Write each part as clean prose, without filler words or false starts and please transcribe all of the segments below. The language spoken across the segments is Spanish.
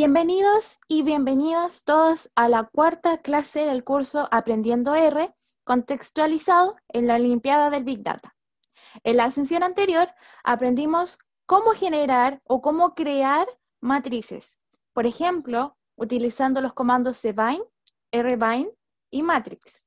Bienvenidos y bienvenidas todos a la cuarta clase del curso Aprendiendo R, contextualizado en la Olimpiada del Big Data. En la sesión anterior aprendimos cómo generar o cómo crear matrices. Por ejemplo, utilizando los comandos cbind, rbind y matrix.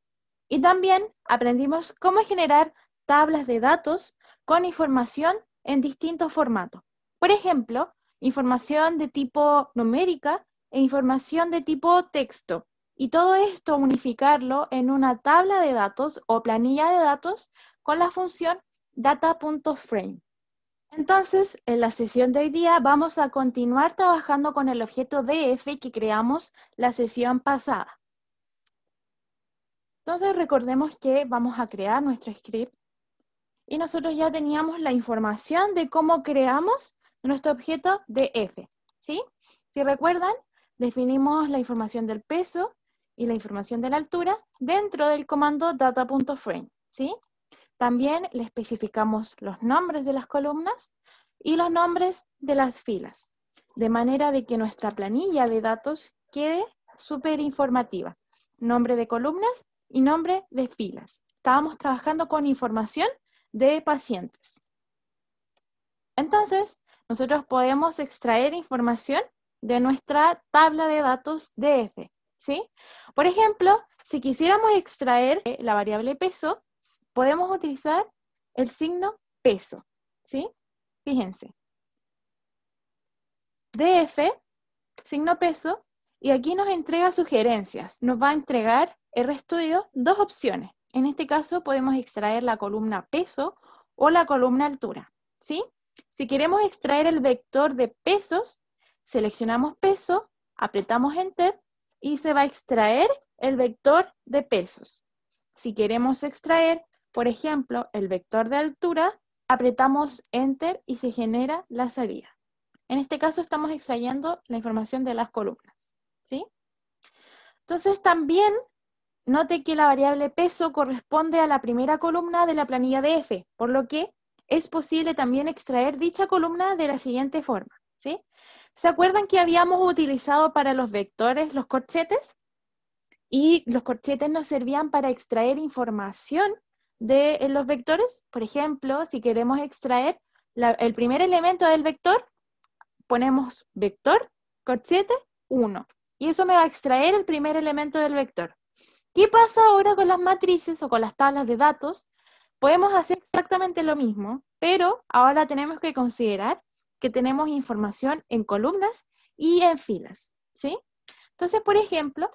Y también aprendimos cómo generar tablas de datos con información en distintos formatos. Por ejemplo, información de tipo numérica e información de tipo texto. Y todo esto unificarlo en una tabla de datos o planilla de datos con la función data.frame. Entonces, en la sesión de hoy día vamos a continuar trabajando con el objeto df que creamos la sesión pasada. Entonces, recordemos que vamos a crear nuestro script y nosotros ya teníamos la información de cómo creamos nuestro objeto df, ¿sí? Si recuerdan, definimos la información del peso y la información de la altura dentro del comando data.frame, ¿sí? También le especificamos los nombres de las columnas y los nombres de las filas, de manera de que nuestra planilla de datos quede súper informativa. Nombre de columnas y nombre de filas. Estábamos trabajando con información de pacientes. Entonces, nosotros podemos extraer información de nuestra tabla de datos df, ¿sí? Por ejemplo, si quisiéramos extraer la variable peso, podemos utilizar el signo peso, ¿sí? Fíjense. df, signo peso, y aquí nos entrega sugerencias. Nos va a entregar RStudio dos opciones. En este caso podemos extraer la columna peso o la columna altura, ¿sí? Si queremos extraer el vector de pesos, seleccionamos peso, apretamos Enter y se va a extraer el vector de pesos. Si queremos extraer, por ejemplo, el vector de altura, apretamos Enter y se genera la salida. En este caso estamos extrayendo la información de las columnas, ¿sí? Entonces también note que la variable peso corresponde a la primera columna de la planilla df, por lo que es posible también extraer dicha columna de la siguiente forma, ¿sí? ¿Se acuerdan que habíamos utilizado para los vectores los corchetes? Y los corchetes nos servían para extraer información de los vectores. Por ejemplo, si queremos extraer el primer elemento del vector, ponemos vector, corchete, 1. Y eso me va a extraer el primer elemento del vector. ¿Qué pasa ahora con las matrices o con las tablas de datos? Podemos hacer exactamente lo mismo, pero ahora tenemos que considerar que tenemos información en columnas y en filas, ¿sí? Entonces, por ejemplo,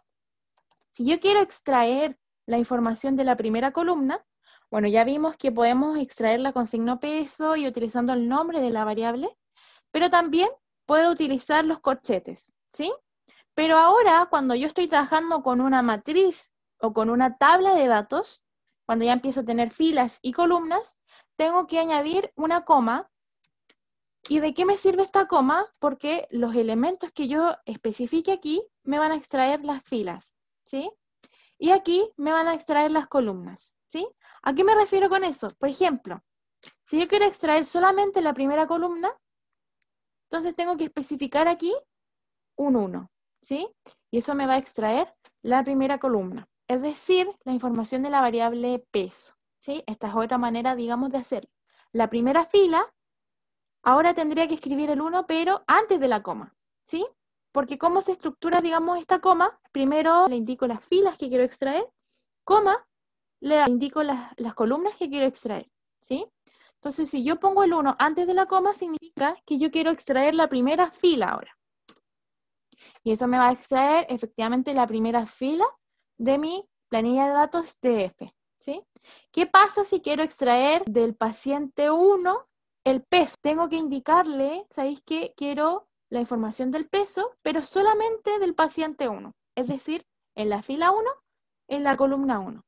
si yo quiero extraer la información de la primera columna, bueno, ya vimos que podemos extraerla con signo peso y utilizando el nombre de la variable, pero también puedo utilizar los corchetes, ¿sí? Pero ahora, cuando yo estoy trabajando con una matriz o con una tabla de datos, cuando ya empiezo a tener filas y columnas, tengo que añadir una coma. ¿Y de qué me sirve esta coma? Porque los elementos que yo especifique aquí me van a extraer las filas, ¿sí? Y aquí me van a extraer las columnas, ¿sí? ¿A qué me refiero con eso? Por ejemplo, si yo quiero extraer solamente la primera columna, entonces tengo que especificar aquí un 1, ¿sí? Y eso me va a extraer la primera columna, es decir, la información de la variable peso, ¿sí? Esta es otra manera, digamos, de hacerlo. La primera fila, ahora tendría que escribir el 1, pero antes de la coma, ¿sí? Porque cómo se estructura, digamos, esta coma, primero le indico las filas que quiero extraer, coma, le indico las columnas que quiero extraer, ¿sí? Entonces, si yo pongo el 1 antes de la coma, significa que yo quiero extraer la primera fila ahora. Y eso me va a extraer efectivamente la primera fila de mi planilla de datos df, ¿sí? ¿Qué pasa si quiero extraer del paciente 1 el peso? Tengo que indicarle, ¿sabéis qué? Quiero la información del peso, pero solamente del paciente 1. Es decir, en la fila 1, en la columna 1.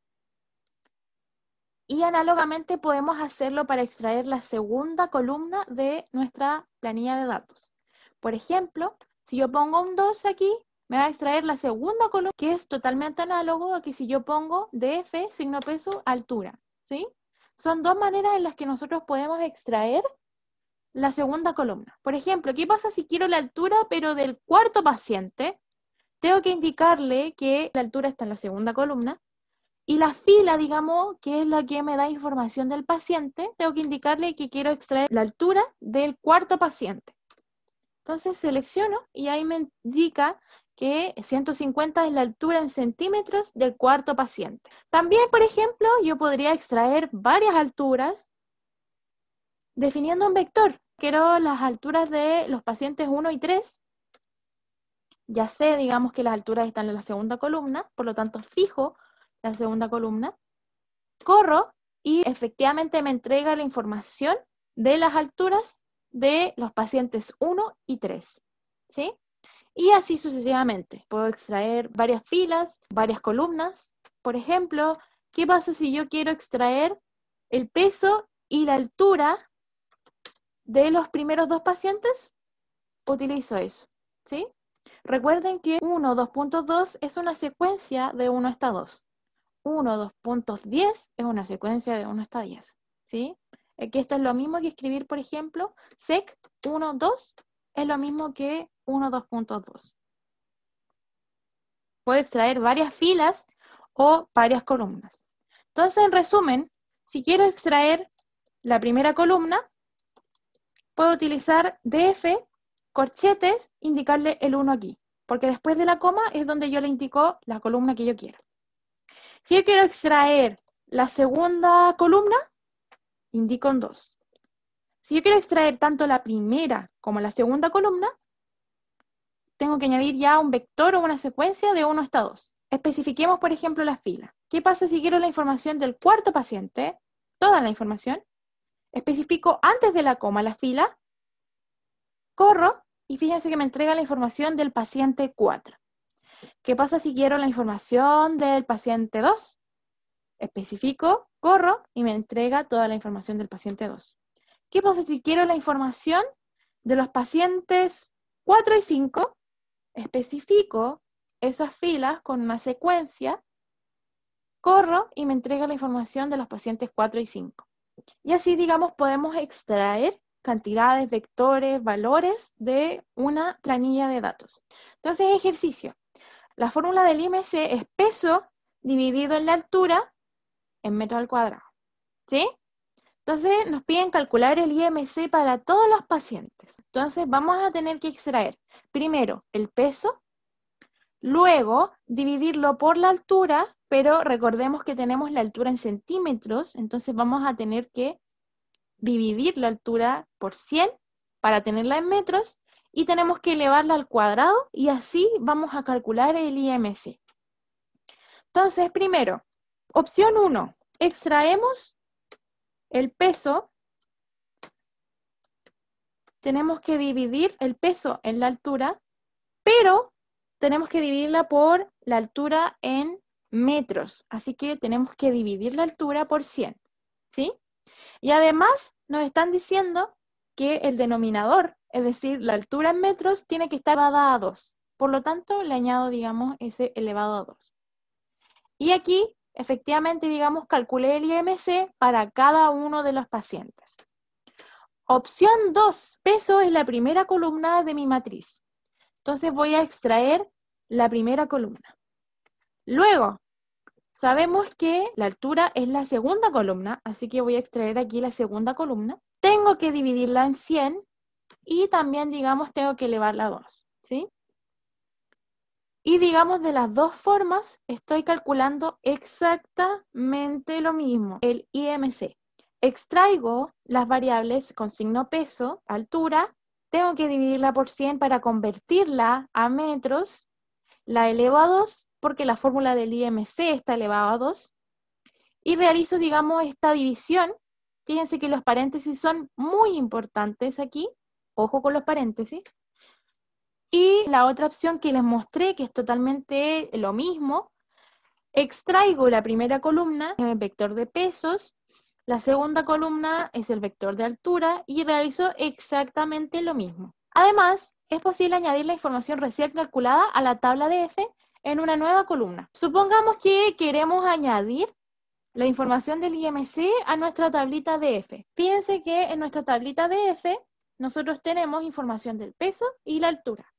Y análogamente podemos hacerlo para extraer la segunda columna de nuestra planilla de datos. Por ejemplo, si yo pongo un 2 aquí, me va a extraer la segunda columna, que es totalmente análogo a que si yo pongo df, signo peso, altura, ¿sí? Son dos maneras en las que nosotros podemos extraer la segunda columna. Por ejemplo, ¿qué pasa si quiero la altura pero del cuarto paciente? Tengo que indicarle que la altura está en la segunda columna y la fila, digamos, que es la que me da información del paciente, tengo que indicarle que quiero extraer la altura del cuarto paciente. Entonces selecciono y ahí me indica que 150 es la altura en centímetros del cuarto paciente. También, por ejemplo, yo podría extraer varias alturas definiendo un vector. Quiero las alturas de los pacientes 1 y 3. Ya sé, digamos, que las alturas están en la segunda columna, por lo tanto fijo la segunda columna. Corro y efectivamente me entrega la información de las alturas de los pacientes 1 y 3. ¿Sí? Y así sucesivamente. Puedo extraer varias filas, varias columnas. Por ejemplo, ¿qué pasa si yo quiero extraer el peso y la altura de los primeros dos pacientes? Utilizo eso, ¿sí? Recuerden que 1, 2.2 es una secuencia de 1 hasta 2. 1, 2.10 es una secuencia de 1 hasta 10, ¿sí? Que esto es lo mismo que escribir, por ejemplo, sec 1, 2 es lo mismo que 1, 2.2. Puedo extraer varias filas o varias columnas. Entonces, en resumen, si quiero extraer la primera columna, puedo utilizar df, corchetes, indicarle el 1 aquí, porque después de la coma es donde yo le indico la columna que yo quiero. Si yo quiero extraer la segunda columna, indico un 2. Si yo quiero extraer tanto la primera como la segunda columna, tengo que añadir ya un vector o una secuencia de 1 hasta 2. Especifiquemos, por ejemplo, la fila. ¿Qué pasa si quiero la información del cuarto paciente? Toda la información. Especifico antes de la coma la fila, corro y fíjense que me entrega la información del paciente 4. ¿Qué pasa si quiero la información del paciente 2? Especifico, corro y me entrega toda la información del paciente 2. ¿Qué pasa si quiero la información de los pacientes 4 y 5? Especifico esas filas con una secuencia, corro y me entrega la información de los pacientes 4 y 5. Y así, digamos, podemos extraer cantidades, vectores, valores de una planilla de datos. Entonces, ejercicio. La fórmula del IMC es peso dividido en la altura en metros al cuadrado. ¿Sí? Entonces, nos piden calcular el IMC para todos los pacientes. Entonces, vamos a tener que extraer primero el peso, luego dividirlo por la altura, pero recordemos que tenemos la altura en centímetros, entonces vamos a tener que dividir la altura por 100 para tenerla en metros y tenemos que elevarla al cuadrado y así vamos a calcular el IMC. Entonces, primero, opción 1, extraemos el peso. Tenemos que dividir el peso en la altura, pero tenemos que dividirla por la altura en metros. Así que tenemos que dividir la altura por 100, ¿sí? Y además nos están diciendo que el denominador, es decir, la altura en metros, tiene que estar elevada a 2. Por lo tanto, le añado, digamos, ese elevado a 2. Y aquí, efectivamente, digamos, calculé el IMC para cada uno de los pacientes. Opción 2, peso es la primera columna de mi matriz. Entonces voy a extraer la primera columna. Luego, sabemos que la altura es la segunda columna, así que voy a extraer aquí la segunda columna. Tengo que dividirla en 100 y también, digamos, tengo que elevarla a 2, ¿sí? Y digamos, de las dos formas, estoy calculando exactamente lo mismo, el IMC. Extraigo las variables con signo peso, altura, tengo que dividirla por 100 para convertirla a metros, la elevo a 2 porque la fórmula del IMC está elevada a 2, y realizo, digamos, esta división. Fíjense que los paréntesis son muy importantes aquí, ojo con los paréntesis. Y la otra opción que les mostré, que es totalmente lo mismo, extraigo la primera columna, el vector de pesos, la segunda columna es el vector de altura y realizo exactamente lo mismo. Además, es posible añadir la información recién calculada a la tabla de F en una nueva columna. Supongamos que queremos añadir la información del IMC a nuestra tablita de F. Fíjense que en nuestra tablita de F nosotros tenemos información del peso y la altura,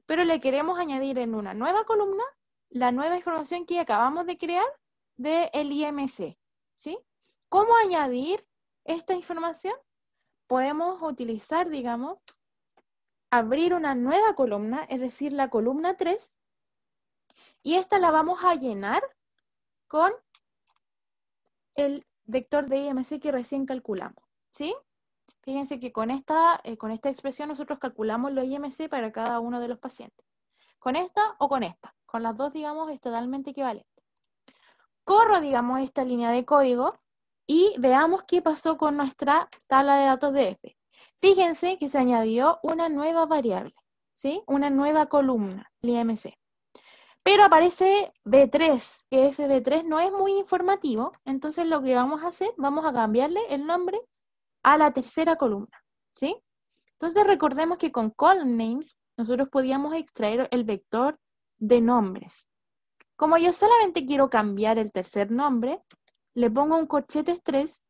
pero le queremos añadir en una nueva columna la nueva información que acabamos de crear del IMC, ¿sí? ¿Cómo añadir esta información? Podemos utilizar, digamos, abrir una nueva columna, es decir, la columna 3, y esta la vamos a llenar con el vector de IMC que recién calculamos, ¿sí? Fíjense que con esta expresión nosotros calculamos los IMC para cada uno de los pacientes. Con esta o con esta. Con las dos, digamos, es totalmente equivalente. Corro, digamos, esta línea de código y veamos qué pasó con nuestra tabla de datos de F. Fíjense que se añadió una nueva variable, ¿sí? Una nueva columna, el IMC. Pero aparece B3, que ese B3 no es muy informativo, entonces lo que vamos a hacer, vamos a cambiarle el nombre a la tercera columna, ¿sí? Entonces recordemos que con column names nosotros podíamos extraer el vector de nombres. Como yo solamente quiero cambiar el tercer nombre, le pongo un corchetes 3,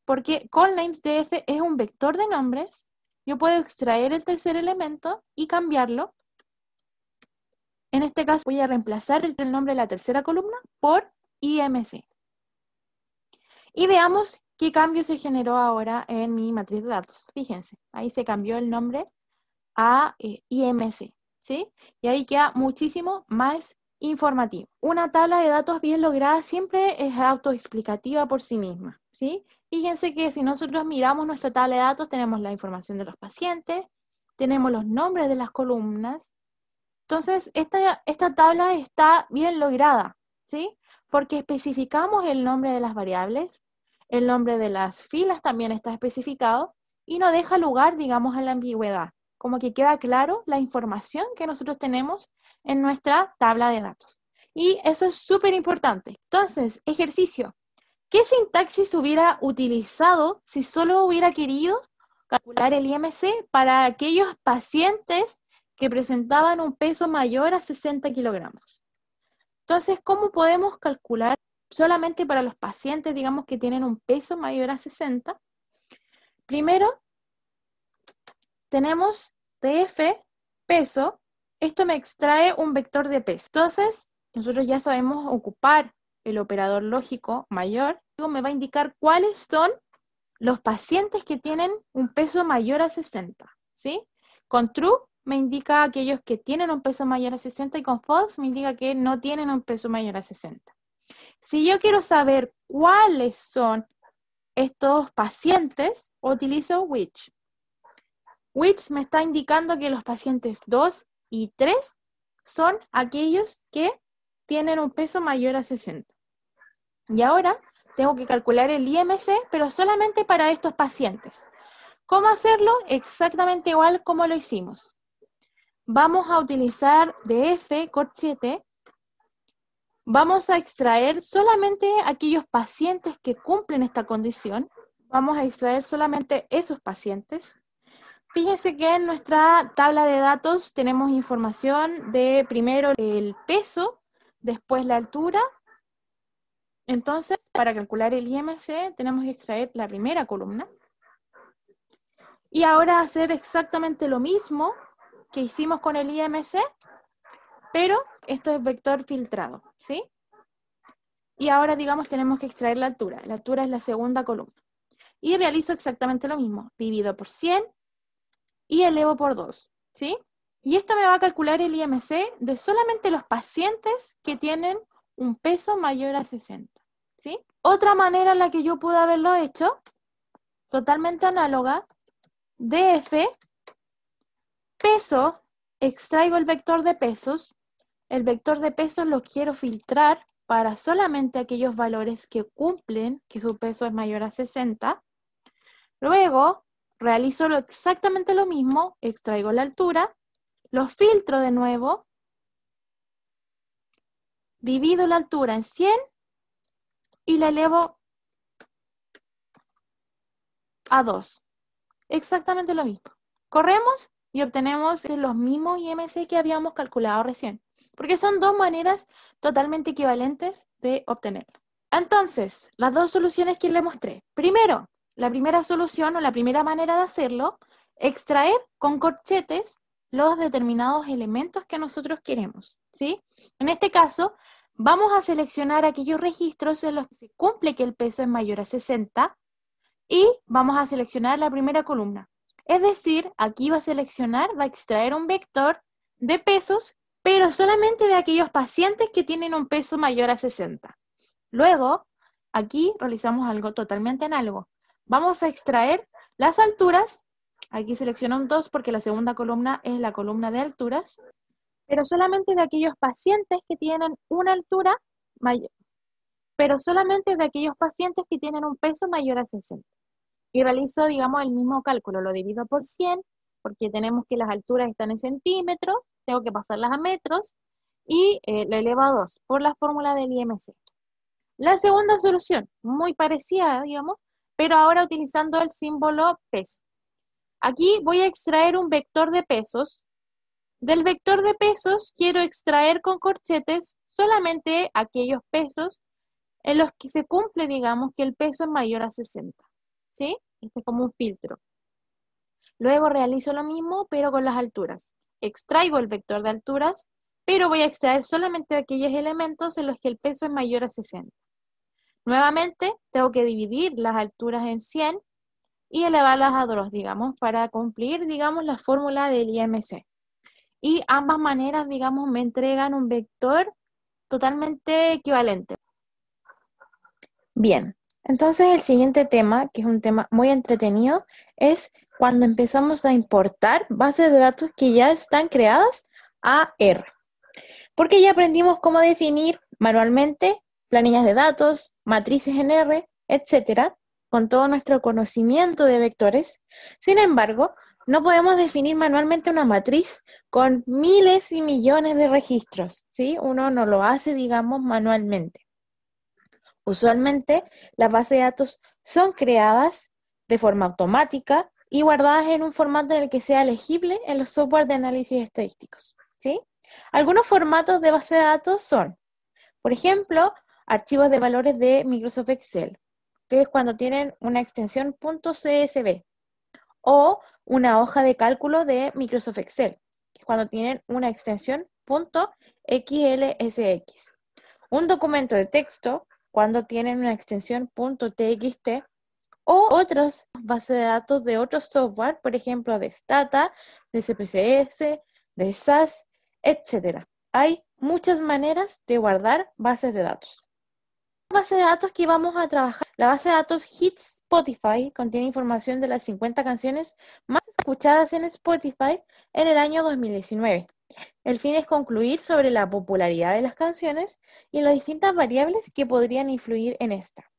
porque column names de F es un vector de nombres, yo puedo extraer el tercer elemento y cambiarlo. En este caso voy a reemplazar el nombre de la tercera columna por IMC. Y veamos qué cambio se generó ahora en mi matriz de datos. Fíjense, ahí se cambió el nombre a IMC, ¿sí? Y ahí queda muchísimo más informativo. Una tabla de datos bien lograda siempre es autoexplicativa por sí misma, ¿sí? Fíjense que si nosotros miramos nuestra tabla de datos, tenemos la información de los pacientes, tenemos los nombres de las columnas. Entonces, esta tabla está bien lograda, ¿sí? Porque especificamos el nombre de las variables, el nombre de las filas también está especificado y no deja lugar, digamos, a la ambigüedad. Como que queda claro la información que nosotros tenemos en nuestra tabla de datos. Y eso es súper importante. Entonces, ejercicio. ¿Qué sintaxis hubiera utilizado si solo hubiera querido calcular el IMC para aquellos pacientes que presentaban un peso mayor a 60 kilogramos? Entonces, ¿cómo podemos calcular solamente para los pacientes, digamos, que tienen un peso mayor a 60? Primero, tenemos df peso. Esto me extrae un vector de peso. Entonces, nosotros ya sabemos ocupar el operador lógico mayor. Luego me va a indicar cuáles son los pacientes que tienen un peso mayor a 60, ¿sí? Con true me indica aquellos que tienen un peso mayor a 60 y con false me indica que no tienen un peso mayor a 60. Si yo quiero saber cuáles son estos pacientes, utilizo which. Which me está indicando que los pacientes 2 y 3 son aquellos que tienen un peso mayor a 60. Y ahora tengo que calcular el IMC, pero solamente para estos pacientes. ¿Cómo hacerlo? Exactamente igual como lo hicimos. Vamos a utilizar df corchete. Vamos a extraer solamente aquellos pacientes que cumplen esta condición. Vamos a extraer solamente esos pacientes. Fíjense que en nuestra tabla de datos tenemos información de primero el peso, después la altura. Entonces, para calcular el IMC tenemos que extraer la primera columna. Y ahora hacer exactamente lo mismo que hicimos con el IMC, pero esto es vector filtrado, ¿sí? Y ahora, digamos, tenemos que extraer la altura. La altura es la segunda columna. Y realizo exactamente lo mismo. Divido por 100 y elevo por 2, ¿sí? Y esto me va a calcular el IMC de solamente los pacientes que tienen un peso mayor a 60, ¿sí? Otra manera en la que yo pude haberlo hecho, totalmente análoga, df peso, extraigo el vector de pesos. El vector de pesos lo quiero filtrar para solamente aquellos valores que cumplen que su peso es mayor a 60. Luego, realizo exactamente lo mismo, extraigo la altura, lo filtro de nuevo, divido la altura en 100 y la elevo a 2. Exactamente lo mismo. Corremos y obtenemos los mismos IMC que habíamos calculado recién, porque son dos maneras totalmente equivalentes de obtenerlo. Entonces, las dos soluciones que le mostré. Primero, la primera solución o la primera manera de hacerlo extraer con corchetes los determinados elementos que nosotros queremos, ¿sí? En este caso, vamos a seleccionar aquellos registros en los que se cumple que el peso es mayor a 60 y vamos a seleccionar la primera columna. Es decir, aquí va a extraer un vector de pesos, pero solamente de aquellos pacientes que tienen un peso mayor a 60. Luego, aquí realizamos algo totalmente análogo. Vamos a extraer las alturas. Aquí selecciono un 2 porque la segunda columna es la columna de alturas, pero solamente de aquellos pacientes que tienen una altura mayor, pero solamente de aquellos pacientes que tienen un peso mayor a 60. Y realizo, digamos, el mismo cálculo, lo divido por 100, porque tenemos que las alturas están en centímetros, tengo que pasarlas a metros, y lo elevo a 2 por la fórmula del IMC. La segunda solución, muy parecida, digamos, pero ahora utilizando el símbolo peso. Aquí voy a extraer un vector de pesos. Del vector de pesos quiero extraer con corchetes solamente aquellos pesos en los que se cumple, digamos, que el peso es mayor a 60. ¿Sí? Este es como un filtro. Luego realizo lo mismo, pero con las alturas. Extraigo el vector de alturas, pero voy a extraer solamente aquellos elementos en los que el peso es mayor a 60. Nuevamente, tengo que dividir las alturas en 100 y elevarlas a 2, digamos, para cumplir, digamos, la fórmula del IMC. Y ambas maneras, digamos, me entregan un vector totalmente equivalente. Bien, entonces el siguiente tema, que es un tema muy entretenido, es cuando empezamos a importar bases de datos que ya están creadas a R. Porque ya aprendimos cómo definir manualmente planillas de datos, matrices en R, etcétera, con todo nuestro conocimiento de vectores. Sin embargo, no podemos definir manualmente una matriz con miles y millones de registros, ¿sí? Uno no lo hace, digamos, manualmente. Usualmente, las bases de datos son creadas de forma automática y guardadas en un formato en el que sea legible en los software de análisis estadísticos, ¿sí? Algunos formatos de base de datos son, por ejemplo, archivos de valores de Microsoft Excel, que es cuando tienen una extensión .csv, o una hoja de cálculo de Microsoft Excel, que es cuando tienen una extensión .xlsx. Un documento de texto cuando tienen una extensión .txt, o otras bases de datos de otros software, por ejemplo, de Stata, de CPCS, de SAS, etc. Hay muchas maneras de guardar bases de datos. La base de datos que vamos a trabajar, la base de datos Hits Spotify, contiene información de las 50 canciones más escuchadas en Spotify en el año 2019. El fin es concluir sobre la popularidad de las canciones y las distintas variables que podrían influir en esta.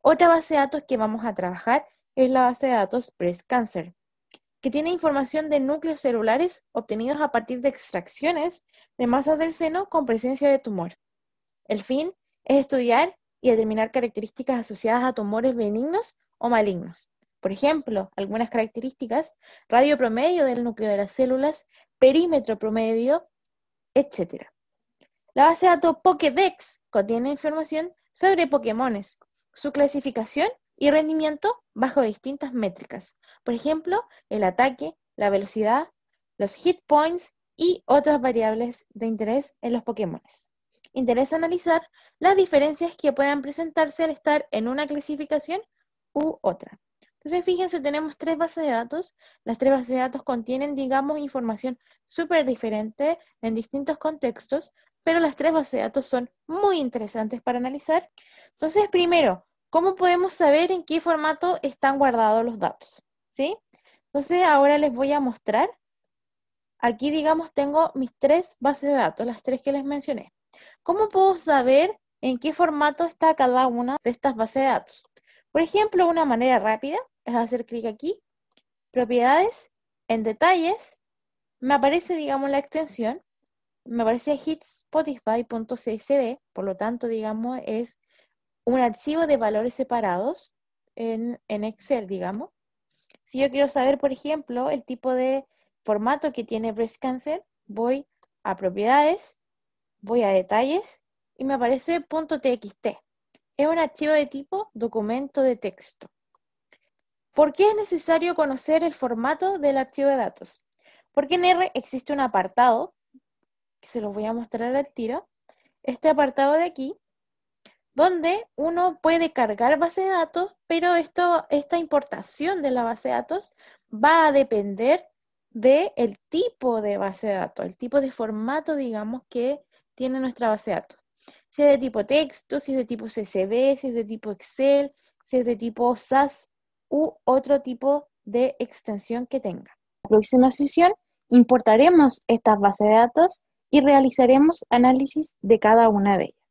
Otra base de datos que vamos a trabajar es la base de datos Breast Cancer, que tiene información de núcleos celulares obtenidos a partir de extracciones de masas del seno con presencia de tumor. El fin es estudiar y determinar características asociadas a tumores benignos o malignos. Por ejemplo, algunas características, radio promedio del núcleo de las células, perímetro promedio, etc. La base de datos Pokédex contiene información sobre Pokémones, su clasificación y rendimiento bajo distintas métricas. Por ejemplo, el ataque, la velocidad, los hit points y otras variables de interés en los Pokémones. Interesa analizar las diferencias que puedan presentarse al estar en una clasificación u otra. Entonces, fíjense, tenemos 3 bases de datos. Las 3 bases de datos contienen, digamos, información súper diferente en distintos contextos, pero las 3 bases de datos son muy interesantes para analizar. Entonces, primero, ¿cómo podemos saber en qué formato están guardados los datos? ¿Sí? Entonces, ahora les voy a mostrar. Aquí, digamos, tengo mis 3 bases de datos, las 3 que les mencioné. ¿Cómo puedo saber en qué formato está cada una de estas bases de datos? Por ejemplo, una manera rápida es hacer clic aquí, propiedades, en detalles, me aparece, digamos, la extensión, me aparece hitspotify.csv, por lo tanto, digamos, es un archivo de valores separados en Excel, digamos. Si yo quiero saber, por ejemplo, el tipo de formato que tiene Breast Cancer, voy a propiedades, voy a detalles y me aparece .txt. Es un archivo de tipo documento de texto. ¿Por qué es necesario conocer el formato del archivo de datos? Porque en R existe un apartado, que se los voy a mostrar al tiro, este apartado de aquí, donde uno puede cargar base de datos, pero esta importación de la base de datos va a depender del tipo de base de datos, el tipo de formato, digamos, que tiene nuestra base de datos. Si es de tipo texto, si es de tipo CSV, si es de tipo Excel, si es de tipo SAS u otro tipo de extensión que tenga. En la próxima sesión importaremos estas bases de datos y realizaremos análisis de cada una de ellas.